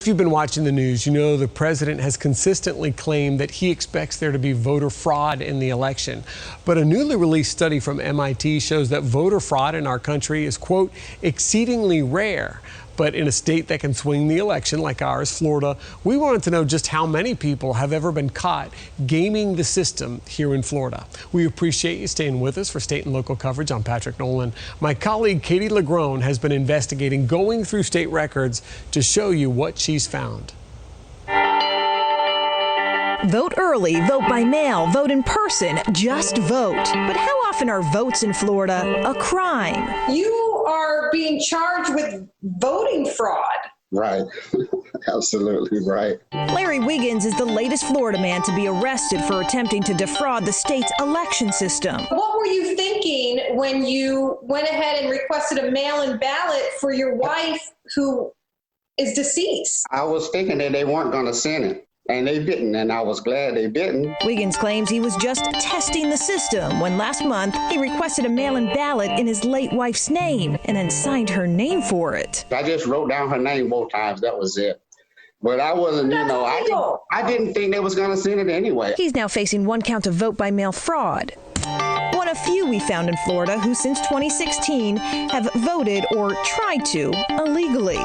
you've been watching the news, you know the president has consistently claimed that he expects there to be voter fraud in the election. But a newly released study from MIT shows that voter fraud in our country is, quote, exceedingly rare. But in a state that can swing the election like ours, Florida, we wanted to know just how many people have ever been caught gaming the system here in Florida. We appreciate you staying with us for state and local coverage. I'm Patrick Nolan. My colleague Katie LaGrone has been investigating, going through state records to show you what she's found. Vote early, vote by mail, vote in person, just vote. But how often are votes in Florida a crime? You are being charged with voting fraud. Right. Absolutely right. Larry Wiggins is the latest Florida man to be arrested for attempting to defraud the state's election system. What were you thinking when you went ahead and requested a mail-in ballot for your wife who is deceased? I was thinking that they weren't going to send it. And they didn't, and I was glad they didn't. Wiggins claims he was just testing the system when last month he requested a mail-in ballot in his late wife's name and then signed her name for it. I just wrote down her name both times. That was it. But I wasn't, I didn't think they was going to send it anyway. He's now facing one count of vote-by-mail fraud. One of few we found in Florida who since 2016 have voted or tried to illegally.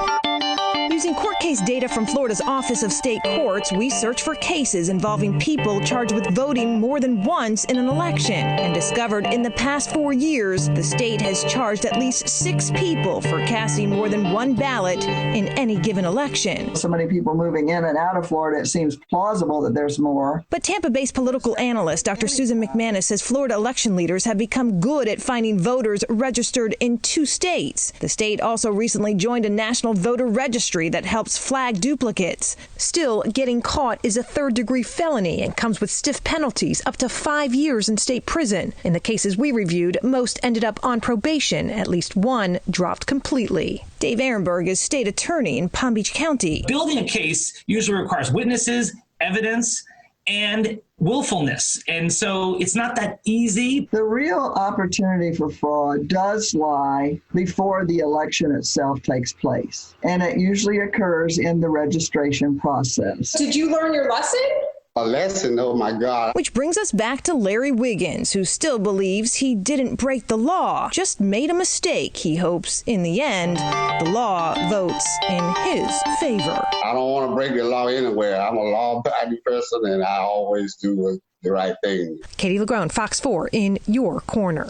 Using court case data from Florida's Office of State Courts, we search for cases involving people charged with voting more than once in an election, and discovered in the past 4 years, the state has charged at least 6 people for casting more than one ballot in any given election. So many people moving in and out of Florida, it seems plausible that there's more. But Tampa-based political analyst Dr. Susan McManus says Florida election leaders have become good at finding voters registered in 2 states. The state also recently joined a national voter registry that helps flag duplicates. Still, getting caught is a third-degree felony and comes with stiff penalties up to 5 years in state prison. In the cases we reviewed, most ended up on probation. At least one dropped completely. Dave Ehrenberg is state attorney in Palm Beach County. Building a case usually requires witnesses, evidence, and willfulness. And so it's not that easy. The real opportunity for fraud does lie before the election itself takes place. And it usually occurs in the registration process. Did you learn your lesson? A lesson, oh my God. Which brings us back to Larry Wiggins, who still believes he didn't break the law, just made a mistake. He hopes, in the end, the law votes in his favor. I don't want to break the law anywhere. I'm a law-abiding person, and I always do the right thing. Katie LaGrone, Fox 4, in your corner.